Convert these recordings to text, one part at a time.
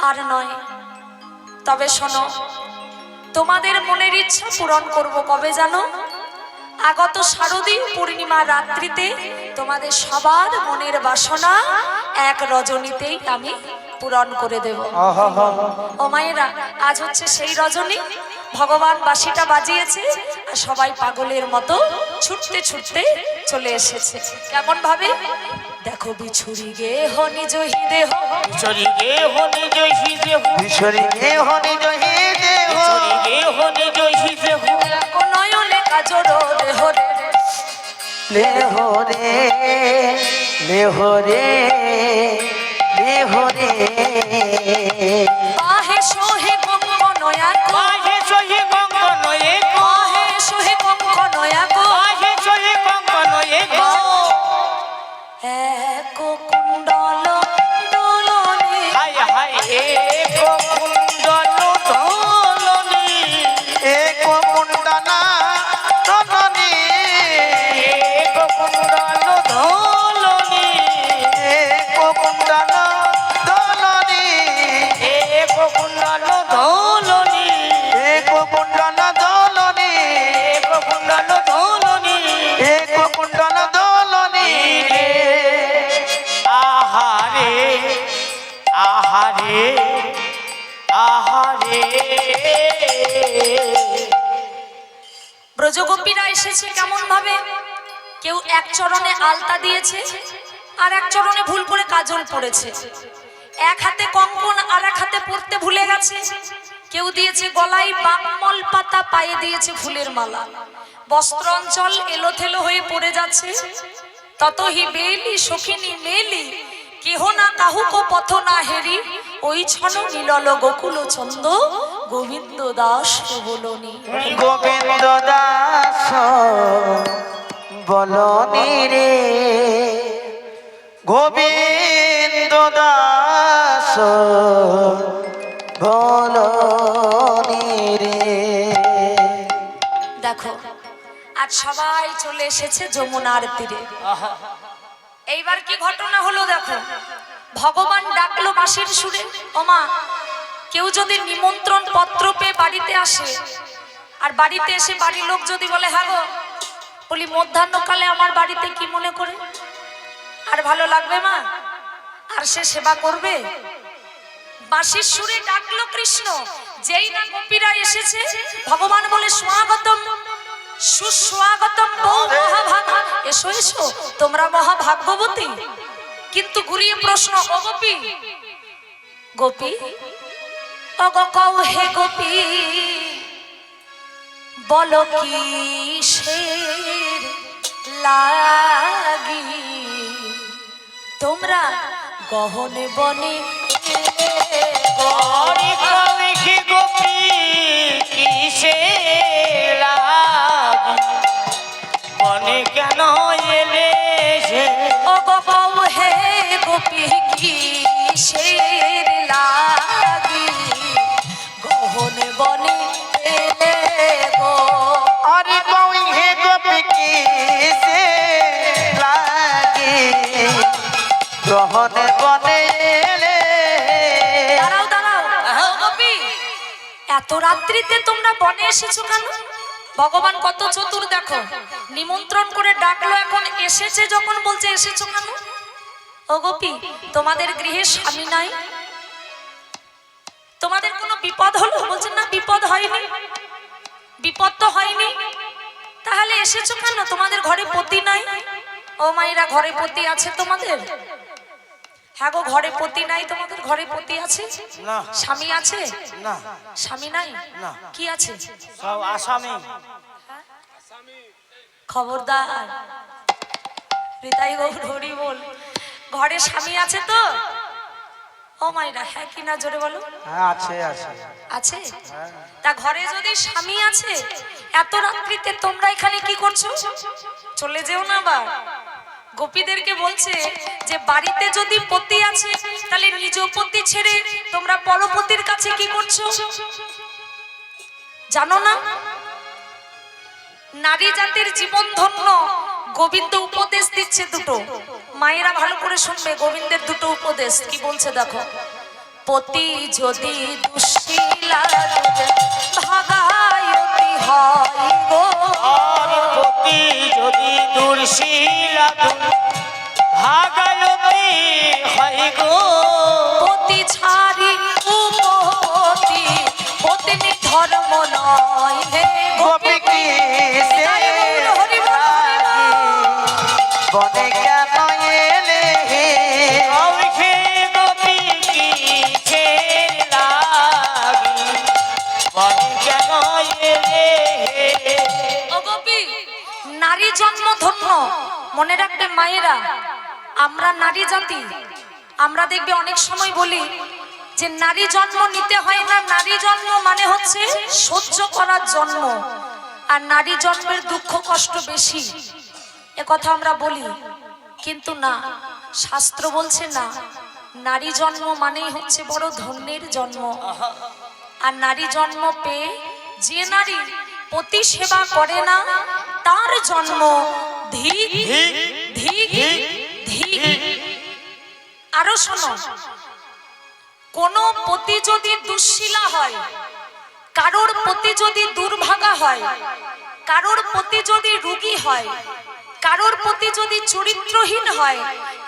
আর নয়। তবে শোনো, তোমাদের মনের ইচ্ছা পূরণ করব কবে জানো? আগত শারদীয় পূর্ণিমা রাত্রিতে তোমাদের সবার মনের বাসনা এক রজনীতেই আমি পূরণ করে দেব। ও মায়েরা, আজ হচ্ছে সেই রজনী। ভগবান বাঁশিটা বাজিয়েছে আর সবাই পাগলের মতো ছুটতে ছুটতে চলে এসেছে। কেমন ভাবে দেখো, বিছুরি গে হনি জহি দেহ, বিছরি গে হনি জহি দেহ, বিছরি গে হনি জহি দেহ, বিছরি গে হনি জহি দেহ, দেখো নয়নে কাজর দেহ রে, লেহ রে লেহ রে লেহ রে, বাহে সোহে গঙ্গনয়া গো, বাহে সহি গঙ্গন এক, বাহে সোহে গঙ্গনয়া গো, বাহে সহি গঙ্গন এক, এক কুণ্ডল দোলনে, হায় হায় এক কুণ্ডল দোলনি, এক কুণ্ডলা দোলনি, এক কুণ্ডল দোলনি, এক কুণ্ডলা দোলনি, এক কুণ্ডল দোলনি, এক কুণ্ডলা দোলনি, এক কুণ্ডল দোলনি, এক কুণ্ডলা দোলনি রে। আহারে আহারে আহারে, ব্রজগোপীরা এসেছে কেমন ভাবে? কেউ এক চরণে আলতা দিয়েছে আর এক চরণে ভুল করে কাজল পড়েছে, এক হাতে কঙ্কন আর এক হাতে পড়তে ভুলে গেছে, কেউ দিয়েছে গলায় বাকমল পাতা, পায়ে দিয়েছে ফুলের মালা, বস্ত্র অঞ্চল এলোথেলো হয়ে পড়ে যাচ্ছে। ততহি বেলি সখিনী মেলি, কেহ না কাহুকো পথ না হেরি, ওই ছন মিলল গোকুল ছন্দ, গোবিন্দ দাস বলনি। গোবিন্দ দাস বলনি রে, গোবিন্দ দাস বলনি রে। দেখো, আজ সবাই চলে এসেছে যমুনার তীরে। এইবার কি ঘটনা হলো দেখো, ভগবান ডাকলো বাঁশির সুরে। ওমা, কেউ যদি নিমন্ত্রণ পত্র পেয়ে বাড়িতে আসে, আর বাড়িতে এসে বাড়ির লোক যদি বলে হ্যাঁ গো, বলি মধ্যাহ্নকালে আমার বাড়িতে কি মনে করে, আর ভালো লাগবে মা? আর সে সেবা করবে? বাঁশির সুরে ডাকলো কৃষ্ণ। যেই না গোপীরা এসেছে, ভগবান বলে স্বাগতম সুস্বাগতম বৌ মহাভাগা, এসো এসো, তোমরা মহাভাগ্যবতী। কিন্তু ঘুরিয়ে প্রশ্ন, ও গোপী, গোপী ও গো কও হে গোপী, বলো কিসের লাগি তোমরা গহনে বনে এলে গো? হরি কবি গোপী কিসে লাগি, মনে কেন এলে সে, ও গো কও হে গোপী, কিসের লাগি গহনে বনে এলে গো? আরে কই হে গোপী কি সে লাগে, গ্রহণে বনে এলে। দাঁড়াও দাঁড়াও, ও গোপী, এত রাত্রিতে তোমরা বনে এসেছো কেন? ভগবান কত চতুর দেখো, নিমন্ত্রণ করে ডাকলো, এখন এসেছে যখন বলছে এসেছো কেন? ও গোপী, তোমাদের গৃহে স্বামী নাই? তোমাদের কোনো বিপদ হলো? বলছেন না, বিপদ হয়নি। বিপদ তো হয়নি, তাহলে এসেছো কেন? তোমাদের ঘরে পতি নাই? ও মায়েরা, ঘরে পতি আছে তোমাদের? হ্যাঁ গো, ঘরে পতি নাই তোমাদের? ঘরে পতি আছে? না স্বামী আছে? না, স্বামী নাই? না। কি আছে? সব আসামি। খবরদার, হৃদয় গৌর হরি বল, ঘরে স্বামী আছে তো? ও মাইরা, হ্যাঁ কি না জোরে বলো। হ্যাঁ আছে আছে আছে? তা ঘরে যদি স্বামী আছে, এত রাত্রিতে তোমরা এখানে কি করছো? চলে যেও না। আবার গোপীদেরকে বলছে যে বাড়িতে যদি পতি আছে, তাহলে নিজ পতি ছেড়ে তোমরা পরপতির কাছে কি করছো জানো না? নারী জাতির জীবন ধন্য। গোবিন্দ উপদেশ দিচ্ছে দুটো, মায়েরা ভালো করে শুনবে। গোবিন্দের দুটো উপদেশ কি বলছে দেখো। পতি যদি দুশীলা দূরে ভাগায়তি হয় গো, আর পতি যদি দুর্শীলা ভাগায়তি হয় গো, পতি ছাড়ি উপপতি পত্নী ধর্ম নয় হে গোপী গোপী। কিসে লাগি বনে কেন এলে হে কবিকে গোপী কিসের লাগি বনে কেন এলে হে। ও গোপী, নারী জন্ম ধন্য। মনে রাখবে মায়েরা, আমরা নারী জাতি। আমরা দেখবে অনেক সময় বলি যে নারী জন্ম নিতে হয় না, নারী জন্ম মানে হচ্ছে সহ্য করার জন্ম, আর নারী জন্মের দুঃখ কষ্ট বেশি, এ কথা আমরা বলি। কিন্তু না, শাস্ত্র বলছে না, নারী জন্ম মানেই হচ্ছে বড় ধন্যের জন্ম। আর নারী জন্ম পেয়ে যে নারী পতি সেবা করে না তার জন্ম ধিক ধিক ধিক। আরো শোনো, কোন পতি যদি দুঃশীলা হয়, কারোর পতি যদি দুর্ভাগা হয়, কারোর পতি যদি রোগী হয়, কারোর পতি যদি চরিত্রহীন হয়,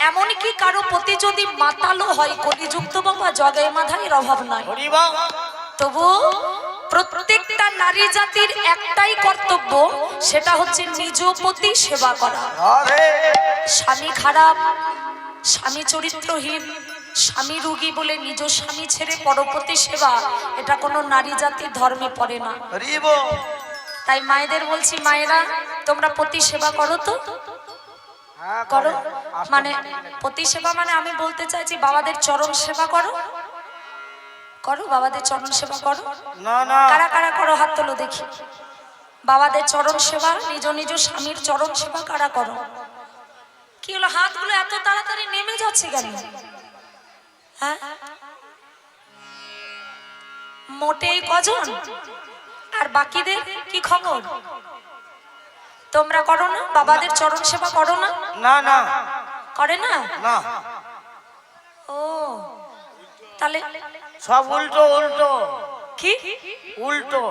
এমনকি কারো পতি যদি মাতালো হয়, কলিযুক্ত বাবা জগায় মাধায়ের অভাব নাই, হরিবল তবু প্রত্যেকটা নারী জাতির একটাই কর্তব্য, সেটা হচ্ছে নিজ পতি সেবা করা। রাধে স্বামী খারাপ, স্বামী চরিত্রহীন, স্বামী রোগী বলে নিজ স্বামী ছেড়ে পরপতি সেবা, এটা কোনো নারী জাতির ধর্মে পড়ে না। হরিব তাই মায়েদের বলছি, মায়েরা তোমরা পতি সেবা করো তো, হ্যাঁ করো। মানে পতি সেবা মানে আমি বলতে চাইছি বাবাদের চরণ সেবা করো, করো বাবাদের চরণ সেবা করো। না না কারা কারা করো হাত তোলো দেখি। বাবাদের চরণ সেবা, নিজ নিজ স্বামীর চরণ সেবা কারা করো? কি হলো, হাতগুলো এত তাড়াতাড়ি নেমে যাচ্ছে কেন? হ্যাঁ, মোটেই কজন? আর বাকিদের কি খবর? তোমরা করো না বাবাদের চরণ সেবা? করো না? না না করে না? না, ও, তাহলে সব উল্টো উল্টো কি উল্টো।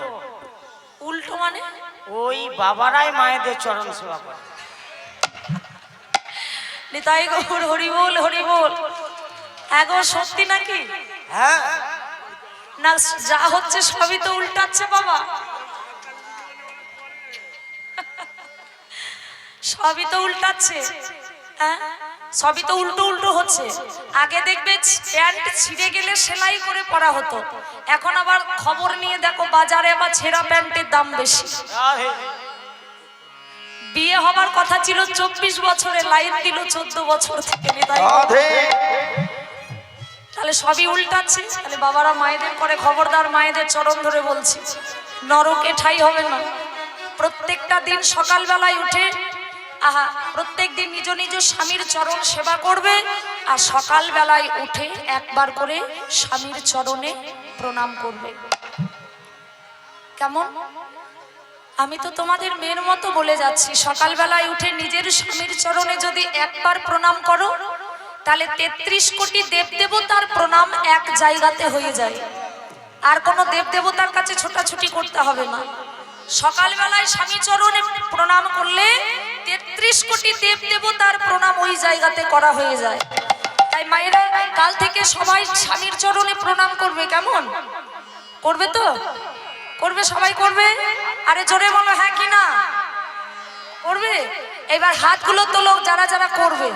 উল্টো মানে? ওই বাবারাই মায়েদের চরণ সেবা করে। নিতাই গৌর হরি বল, হরি বল। হ্যাঁ গো, সত্যি নাকি? হ্যাঁ না, যা হচ্ছে সবই তো উল্টাচ্ছে বাবা, সবই তো উল্টাচ্ছে। হ্যাঁ, সবই তো উল্টো উল্টো হচ্ছে। আগে দেখবে প্যান্ট ছিঁড়ে গেলে সেলাই করে পরা হতো, এখন আবার খবর নিয়ে দেখো বাজারে আবার ছেঁড়া প্যান্টের দাম বেশি। রাধে বিয়ে হবার কথা ছিল 24 বছরে, লাইন দিল 14 বছর থেকে। নিতাই গৌর। রাধে তাহলে সবই উল্টাচ্ছে। তাহলে বাবারা মায়েদের করে খবরদার, মায়েদের চরণ ধরে বলছি, নরকে ঠাই হবে না। প্রত্যেকটা দিন সকালবেলায় উঠে প্রত্যেক দিন নিজ নিজ স্বামীর চরণ সেবা করবে, আর সকালবেলায় উঠে একবার করে স্বামীর চরণে প্রণাম করবে। কেমন? আমি তো তোমাদের মেয়ের মতো বলে যাচ্ছি, সকালবেলায় উঠে নিজের স্বামীর চরণে যদি একবার প্রণাম করো, তাহলে 33 কোটি দেবদেবতার প্রণাম এক জায়গাতে হয়ে যায়। আর কোনো দেবদেবতার কাছে ছোটাছুটি করতে হবে না। সকালবেলায় স্বামী চরণে প্রণাম করলে 33 কোটি দেবদেবতার প্রণাম ওই জায়গাতে করা হয়ে যায়। তাই মায়েরা কাল থেকে সবাই স্বামীর চরণে প্রণাম করবে। কেমন? করবে তো? করবে, সবাই করবে? আরে জোরে বলো হ্যাঁ কি না? করবে? এবার হাতগুলো তোলো যারা যারা করবে।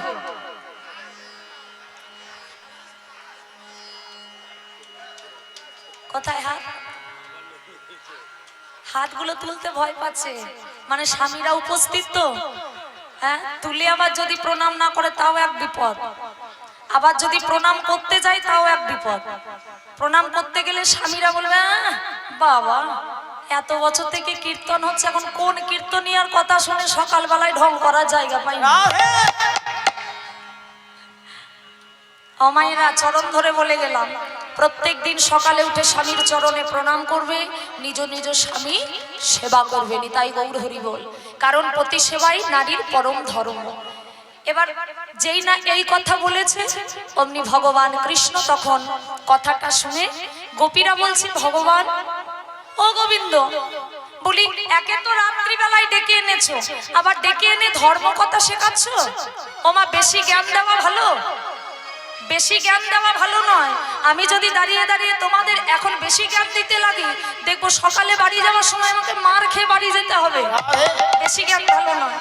কোথায় হাত? হাতগুলো তুলতে ভয় পাচ্ছে, মানে স্বামীরা উপস্থিত তো। হ্যাঁ, তুলে আবার যদি প্রণাম না করে তাও এক বিপদ, আবার যদি প্রণাম করতে যাই তাও এক বিপদ। প্রণাম করতে গেলে স্বামীরা বলবে বাবা এত বছর থেকে কীর্তন হচ্ছে, এখন কোন কীর্তনিয়ার কথা শুনে সকালবেলায় ঢং করার জায়গা পাই না। অমায়েরা চরণ ধরে বলে গেলাম, প্রত্যেক দিন সকালে উঠে স্বামীর চরণে প্রণাম করবে, নিজ নিজ স্বামী সেবা করবে। নিতাই গৌর হরি বল। কারণ প্রতি সেবাই নারীর পরম ধর্ম। এবার যেই না এই কথা বলেছে অমনি ভগবান কৃষ্ণ তখন কথাটা শুনে গোপীরা বলছে ভগবান ও গোবিন্দ, বলি একে তো রাত্রিবেলায় ডেকে এনেছো, আবার ডেকে এনে ধর্ম কথা শেখাচ্ছ। ওমা বেশি জ্ঞান দেওয়া ভালো, বেশি জ্ঞান দেওয়া ভালো নয়। আমি যদি দাঁড়িয়ে দাঁড়িয়ে তোমাদের এখন বেশি জ্ঞান দিতে লাগি, দেখবো সকালে বাড়ি যাওয়ার সময় আমাকে মার খেয়ে বাড়ি যেতে হবে। বেশি জ্ঞান ভালো নয়।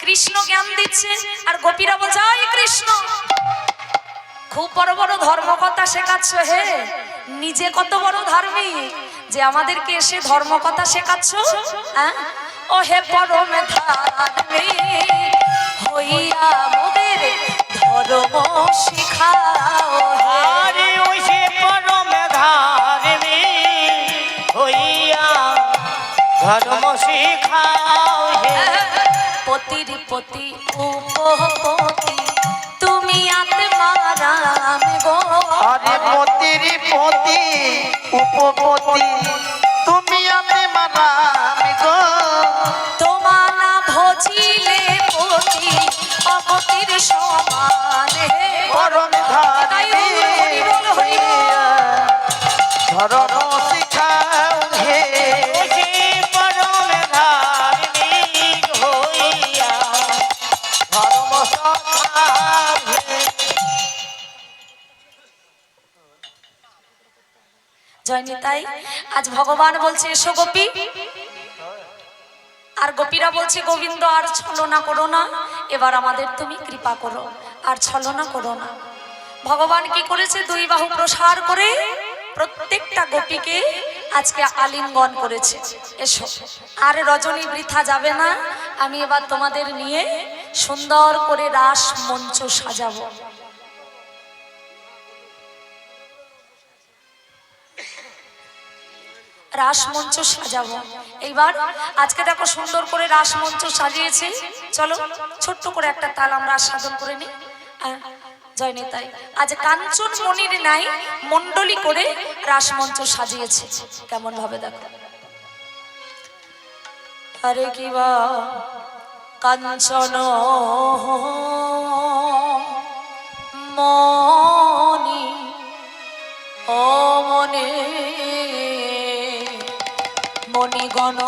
কৃষ্ণ জ্ঞান দিচ্ছে আর গোপীরা বলছে এই কৃষ্ণ খুব বড় বড় ধর্ম কথা শেখাচ্ছ, হে নিজে কত বড় ধার্মিক যে আমাদেরকে এসে ধর্ম কথা শেখাচ্ছ। হ্যাঁ, ও হে পরম ধার্মিক হইয়া মোদের ধর্ম শিখাও। আরে ওই সে পরম ধার্মিক হইয়া ধর্ম শিখাও হে। পতির পতি উপপতি তুমি আত্মারাম গো। আরে পতির পতি উপপতি তুমি আত্মারাম গো। তোমা না ভজিলে পতি অপতির সমান হে। পরম ধার্মিক ধর্ম শিখাও হে। ওই সে পরম ধার্মিক হইয়া ধর্ম শিখাও হে। জয়নিতাই আজ ভগবান বলছে এসো গোপী, আর গোপীরা বলছে গোবিন্দ আর ছলনা করো না, এবার আমাদের তুমি কৃপা করো, আর ছলনা করো না। ভগবান কি করেছে, দুই বাহু প্রসার করে প্রত্যেকটা গোপীকে আজকে আলিঙ্গন করেছে। এসো, আর রজনী বৃথা যাবে না, আমি এবার তোমাদের নিয়ে সুন্দর করে রাস মঞ্চ সাজাবো। রাসমঞ্চ সাজাবো এইবার। আজকে দেখো সুন্দর করে রাসমঞ্চ সাজিয়েছে, চলো ছোট্ট করে একটা তাল আমরা আস্বাদন করে নিই। জয় নিতাই। আজ কাঞ্চন মণির নাই মণ্ডলী করে রাসমঞ্চ সাজিয়েছে, কেমন ভাবে দেখো। আরে কিবা কাঞ্চন মণি ও মনে মণিগণ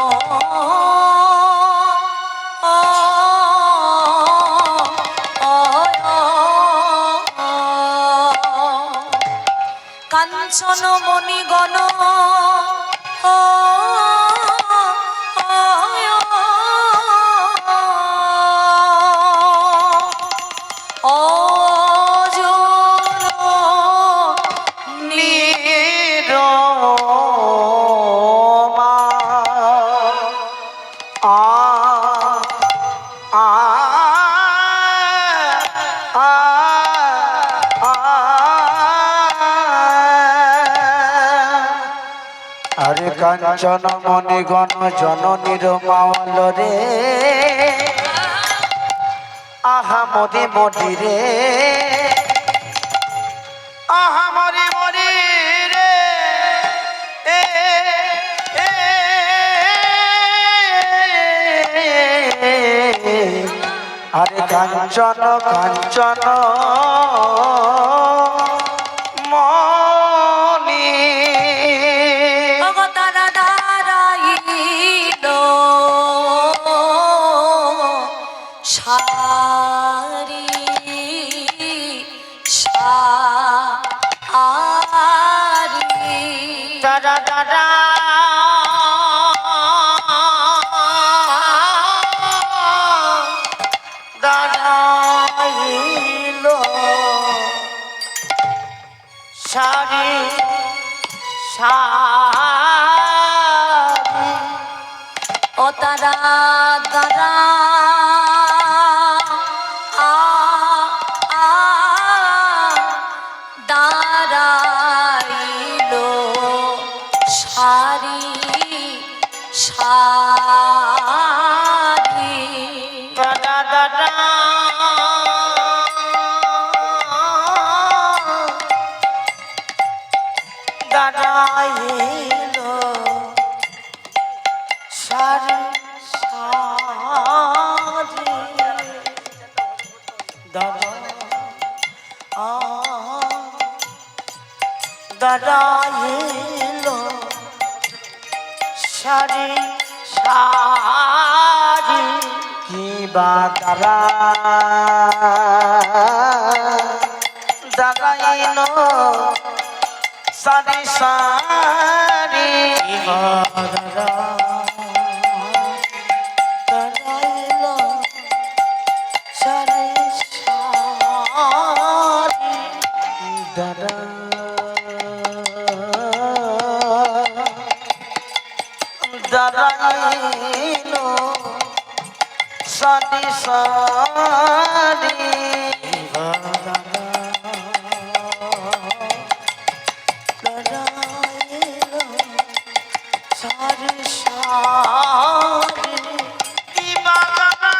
কাঞ্চন মণিগণ আরে কাঞ্চন মণিগণ জননীর মাওয়াল রে, আহা মরি মরি রে, আহা মরি মরি রে। আরে কাঞ্চন কাঞ্চন মণি তারা দাঁড়াইল সারি সারি দাদা দাদা দাঁড়াইল সারি সারি। ও তারা দাঁড়া দাঁড়াইল সারি সারি। দাদা দাদা দাঁড়াইল সারি সারি। দাঁড়াইল সারি সারি কি বা তারা দাঁড়াইল সারি সারি দাঁড়াইল সারি সারি দাঁড়া দাঁড়াইল সারি সারি দাঁড়াইল সারি সারি কি বা দাঁড়াইল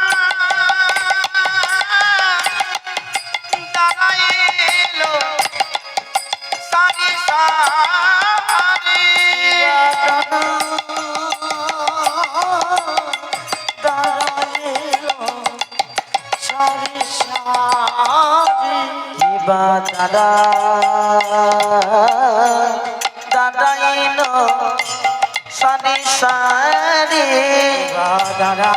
সারি সারি দাঁড়াইল সারি সারি কিবা দাদা দাদাইল সারি সারি দাদা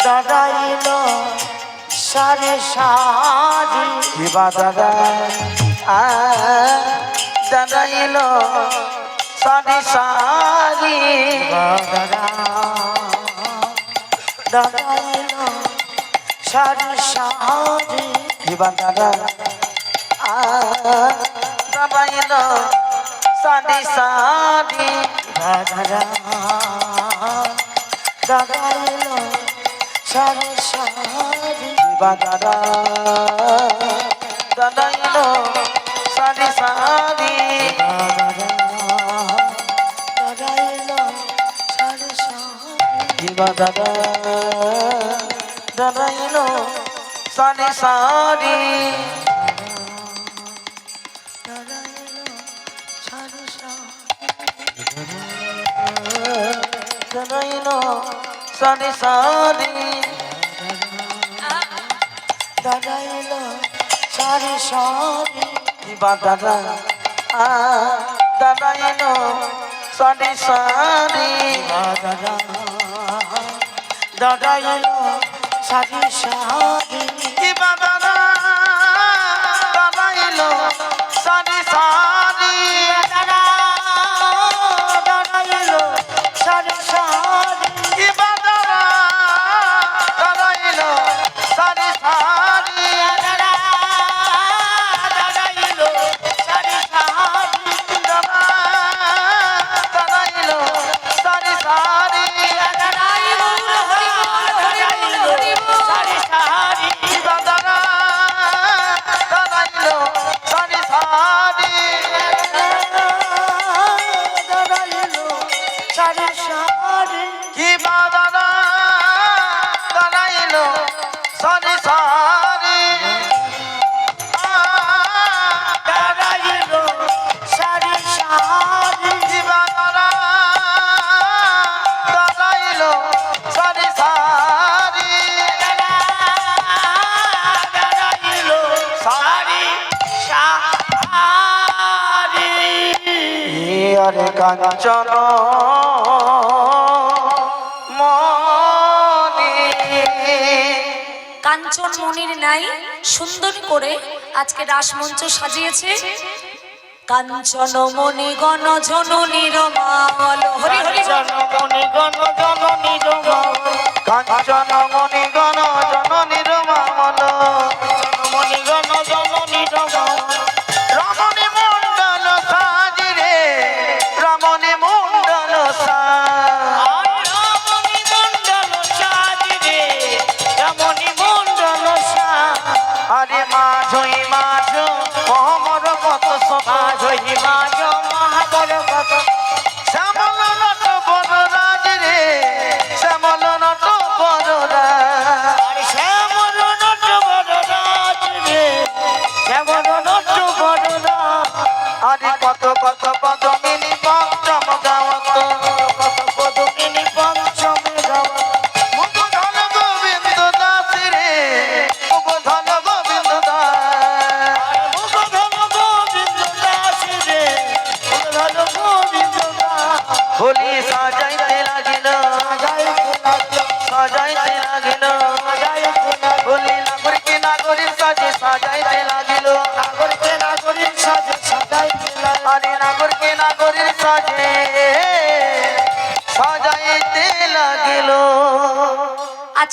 দাঁড়াইল সারি সারি কিবা দাদা দাদাইল সারি সারি দাদা দাঁড়াইল সারি সারি কিবা দাদা দাদাইল সারি সারি দাদা দাঁড়াইল সারি সারি কিবা দাদা দাদাইল সারি সারি দাঁড়াইল সারি সারি কিবা দাদা দাদাইল সারি সারি দাঁড়াইল সারি সারি দাদাইল সারি সারি দাঁড়াইল সারি সারি কিবা দাদা দাদাইল সারি সারি দাদা দাঁড়াইল সারি সারি কিবা দাদা দাদাইল সারি সারি দাদা দাঁড়াইল সারি সারি কিবা দাদা দাদাইল সারি সারি দাদা দাঁড়াইল সারি সারি দাদা দাদাইল সারি সারি দাদাই গৌর হরি বল হরি বল হরি বল সারি সারি কিবা দাদা দাদাইল সারি সারি দাঁড়াইল সারি সারি কিবা দাদা দাদাইল সারি সারি দাঁড়াইল সারি সারি কিবা দাদা দাদাইল সারি সারি দাঁড়াইল সারি সারি আরে কাঞ্চন মনি কাঞ্চন মনির নাই সুন্দর করে আজকে রাসমঞ্চ সাজিয়েছে কাঞ্চন মণি গণ জননীর মাল হরি হরি বল। জনমনি গণ জননী কাঞ্চন মনি গণ জননীর মামল জনমনি গণ জননী রমণী মণ্ডল সাজিরে রমণী মণ্ডল রমণী মণ্ডল সাজিরে রমণী মণ্ডল আরে মাঝই মাঝ মোহাম্মদ কত সভা মাঝই মাঝ মহাবর কত শ্যামল নট বড় রাজ রে শ্যামল নট বড় রাজ আর শ্যামল নট বড় রাজ রে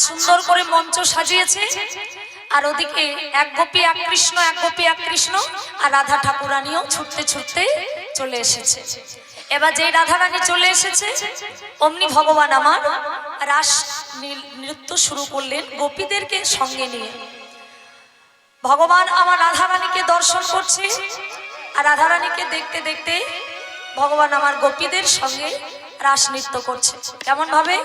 সুন্দর করে মঞ্চ সাজিয়েছে, আর ওদিকে এক গোপী এক কৃষ্ণ, এক গোপী এক কৃষ্ণ, আর রাধা ঠাকুরানীও ছুটতে ছুটতে চলে এসেছে। এবার যেই রাধারানী চলে এসেছে অমনি ভগবান আমার রাস নৃত্য শুরু করলেন গোপীদেরকে সঙ্গে নিয়ে। ভগবান আমার রাধারানীকে দর্শন করছে, আর রাধারানীকে দেখতে দেখতে ভগবান আমার গোপীদের সঙ্গে রাস নৃত্য করছে। কেমন ভাবে?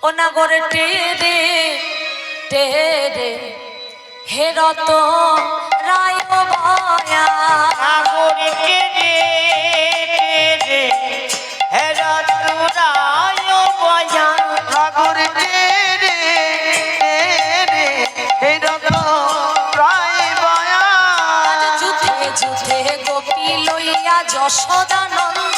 ও নাগরে টেরে টেরে হে রত রায় বায়া, নাগরে টেরে টেরে হে রতুরায় বয়া, নাগরে টেরে টেরে হে রত রায় বয়া। আজ যুদ্ধে যুদ্ধে গোপী লইয়া যশোদানন্দ,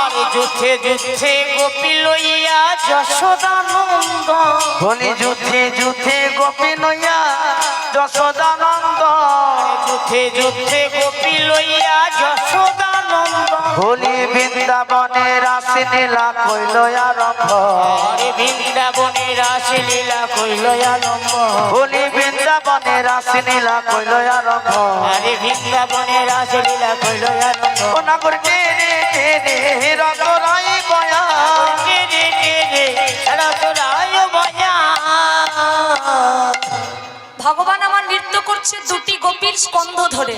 আর যুদ্ধে যুদ্ধে গোপী লইয়া যশোদানন্দ, বলি যুদ্ধে যুদ্ধে গোপী লইয়া যশোদানন্দ, যুদ্ধে যুদ্ধে গোপী লইয়া যশোদানন্দ, বলি বৃন্দাবনে রাসে লীলা কইল আরম্ভ, আরে বৃন্দাবনে রাসলীলা কইল আরম্ভ, বলি বৃন্দাবনে রাসে লীলা কইল আরম্ভ। আরে বৃন্দাবনে রাসলীলা কইল আরম্ভ, ও নাগর টেরে টেরে হে রত রায় বয়া, টেরে টেরে রতুরায় বয়া। ভগবান আমার নৃত্য করছে দুটি গোপীর স্কন্ধ ধরে।